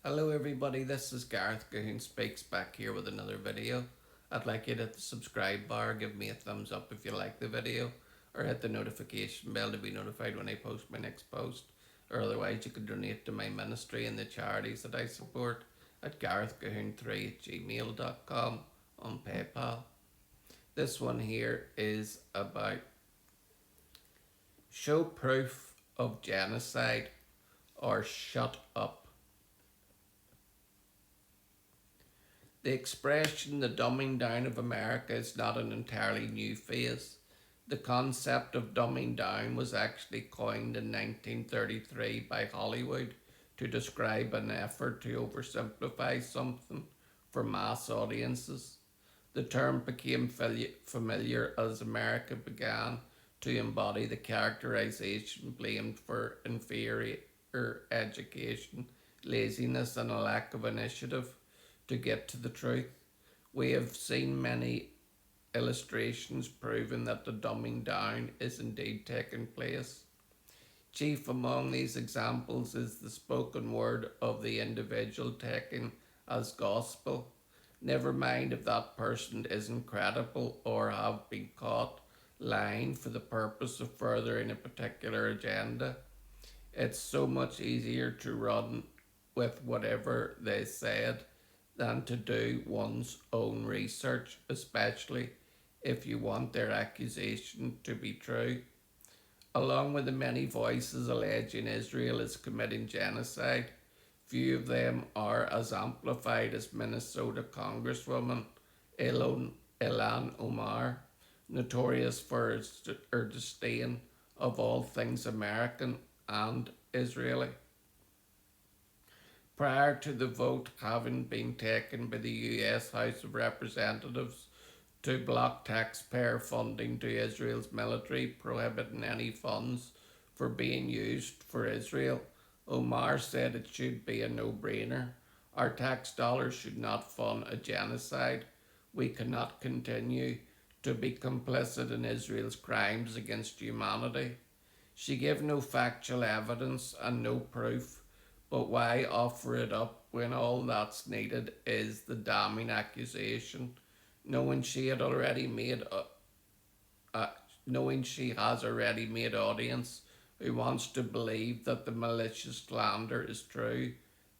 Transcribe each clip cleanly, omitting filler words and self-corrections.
Hello everybody, this is Gareth Cahoon Speaks back here with another video. I'd like you to hit the subscribe bar, give me a thumbs up if you like the video, or hit the notification bell to be notified when I post my next post. Or otherwise you can donate to my ministry and the charities that I support at garethcahoon3@gmail.com on PayPal. This one here is about show proof of genocide or shut up. The expression the dumbing down of America is not an entirely new phase. The concept of dumbing down was actually coined in 1933 by Hollywood to describe an effort to oversimplify something for mass audiences. The term became familiar as America began to embody the characterization blamed for inferior education, laziness, and a lack of initiative to get to the truth. We have seen many illustrations proving that the dumbing down is indeed taking place. Chief among these examples is the spoken word of the individual taken as gospel. Never mind if that person isn't credible or have been caught lying for the purpose of furthering a particular agenda. It's so much easier to run with whatever they said than to do one's own research, especially if you want their accusation to be true. Along with the many voices alleging Israel is committing genocide, few of them are as amplified as Minnesota Congresswoman Ilhan Omar, notorious for her disdain of all things American and Israeli. Prior to the vote having been taken by the US House of Representatives to block taxpayer funding to Israel's military, prohibiting any funds for being used for Israel, Omar said it should be a no-brainer. Our tax dollars should not fund a genocide. We cannot continue to be complicit in Israel's crimes against humanity. She gave no factual evidence and no proof, but why offer it up when all that's needed is the damning accusation, knowing she had already made knowing she has already made audience who wants to believe that the malicious slander is true.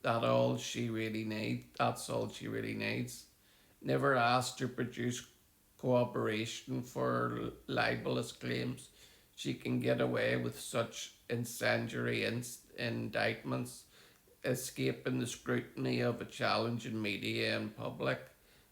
That's all she really needs. Never asked to produce cooperation for libelous claims. She can get away with such incendiary indictments, escaping the scrutiny of a challenging media and public.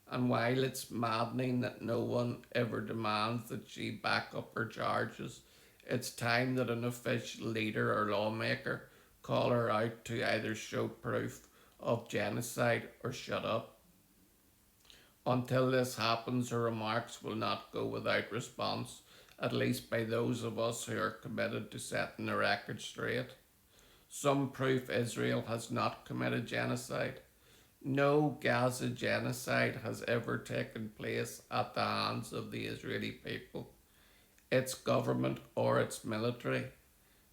And while it's maddening that no one ever demands that she back up her charges, it's time that an official leader or lawmaker call her out to either show proof of genocide or shut up. Until this happens, her remarks will not go without response, at least by those of us who are committed to setting the record straight. Some proof Israel has not committed genocide. No Gaza genocide has ever taken place at the hands of the Israeli people, its government, or its military.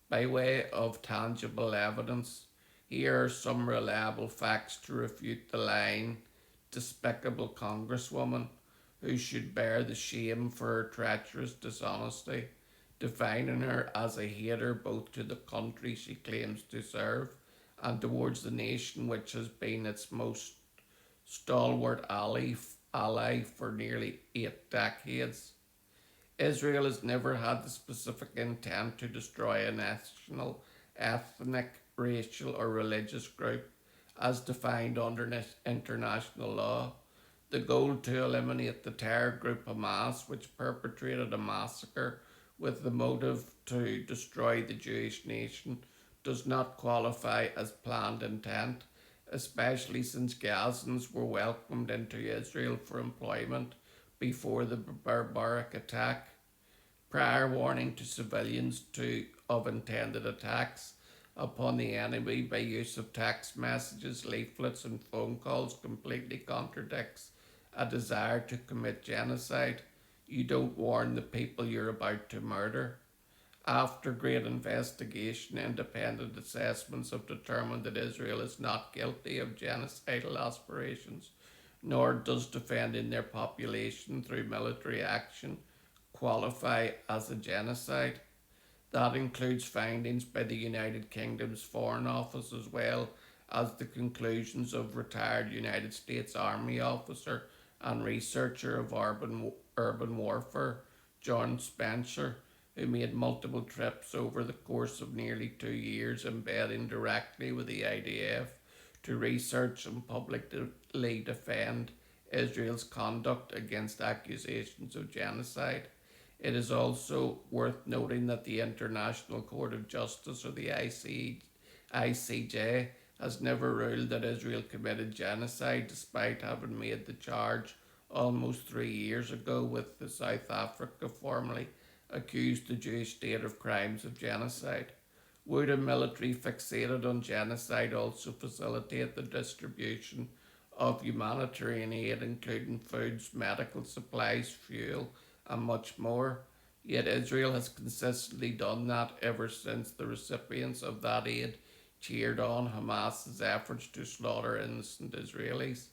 By way of tangible evidence, here are some reliable facts to refute the lying, despicable Congresswoman who should bear the shame for her treacherous dishonesty, defining her as a hater both to the country she claims to serve and towards the nation which has been its most stalwart ally for nearly 8 decades. Israel has never had the specific intent to destroy a national, ethnic, racial, or religious group as defined under international law. The goal to eliminate the terror group Hamas, which perpetrated a massacre with the motive to destroy the Jewish nation, does not qualify as planned intent, especially since Gazans were welcomed into Israel for employment before the barbaric attack. Prior warning to civilians of intended attacks upon the enemy by use of text messages, leaflets, and phone calls completely contradicts a desire to commit genocide. You don't warn the people you're about to murder. After great investigation, independent assessments have determined that Israel is not guilty of genocidal aspirations, nor does defending their population through military action qualify as a genocide. That includes findings by the United Kingdom's Foreign Office as well as the conclusions of retired United States Army officer and researcher of urban warfare, John Spencer, who made multiple trips over the course of nearly 2 years embedding directly with the IDF to research and publicly defend Israel's conduct against accusations of genocide. It is also worth noting that the International Court of Justice, or the ICJ, has never ruled that Israel committed genocide despite having made the charge almost 3 years ago, with the South Africa formerly accused the Jewish state of crimes of genocide. Would a military fixated on genocide also facilitate the distribution of humanitarian aid, including foods, medical supplies, fuel, and much more? Yet Israel has consistently done that ever since the recipients of that aid cheered on Hamas's efforts to slaughter innocent Israelis.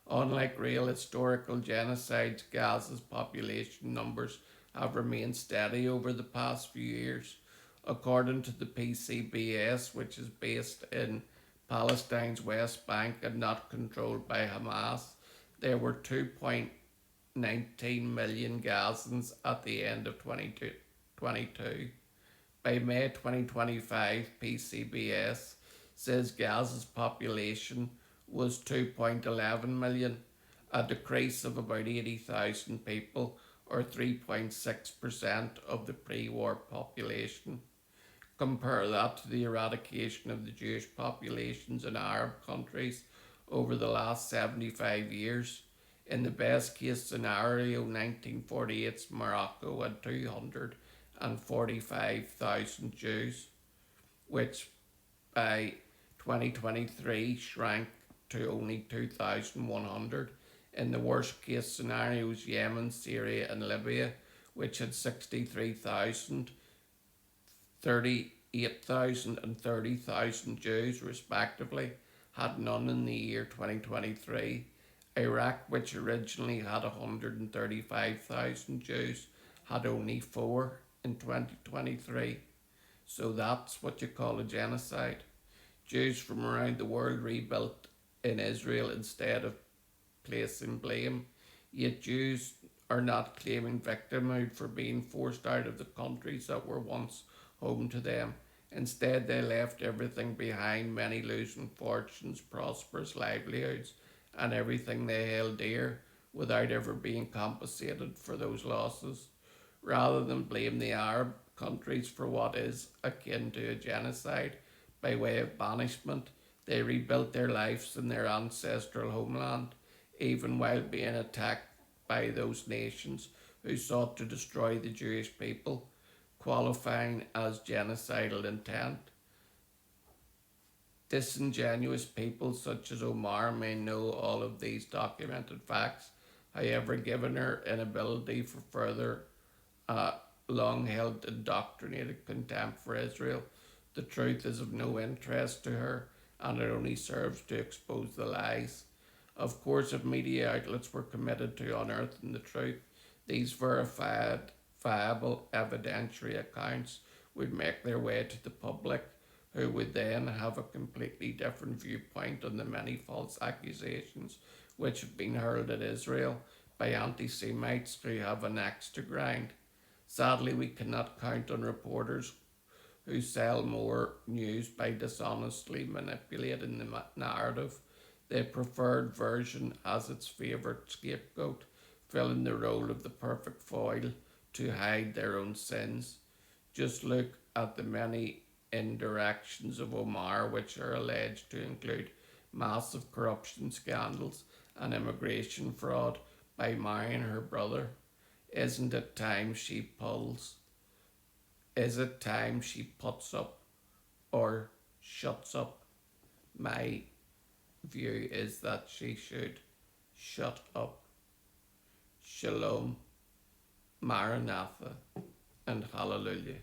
Unlike real historical genocides, Gaza's population numbers have remained steady over the past few years. According to the PCBS, which is based in Palestine's West Bank and not controlled by Hamas, there were 2.19 million Gazans at the end of 2022. By May 2025, PCBS says Gaza's population was 2.11 million, a decrease of about 80,000 people, or 3.6% of the pre war population. Compare that to the eradication of the Jewish populations in Arab countries over the last 75 years. In the best case scenario, 1948's Morocco had 245,000 Jews, which by 2023 shrank to only 2,100. In the worst case scenarios, Yemen, Syria, and Libya, which had 63,000, 38,000, and 30,000 Jews respectively, had none in the year 2023. Iraq, which originally had 135,000 Jews, had only 4 in 2023. So that's what you call a genocide. Jews from around the world rebuilt in Israel instead of placing blame. Yet Jews are not claiming victimhood for being forced out of the countries that were once home to them. Instead, they left everything behind, many losing fortunes, prosperous livelihoods, and everything they held dear, without ever being compensated for those losses. Rather than blame the Arab countries for what is akin to a genocide by way of banishment, they rebuilt their lives in their ancestral homeland, even while being attacked by those nations who sought to destroy the Jewish people, qualifying as genocidal intent. Disingenuous people such as Omar may know all of these documented facts. However, given her inability for further long-held indoctrinated contempt for Israel, the truth is of no interest to her, and it only serves to expose the lies. Of course, if media outlets were committed to unearthing the truth, these viable evidentiary accounts would make their way to the public, who would then have a completely different viewpoint on the many false accusations which have been hurled at Israel by anti-Semites who have an axe to grind. Sadly, we cannot count on reporters who sell more news by dishonestly manipulating the narrative. The preferred version as its favourite scapegoat, filling the role of the perfect foil to hide their own sins. Just look at the many indirections of Omar, which are alleged to include massive corruption scandals and immigration fraud by marrying her brother. Isn't it time she pulls? Is it time she puts up or shuts up? My view is that she should shut up. Shalom, Maranatha, and Hallelujah.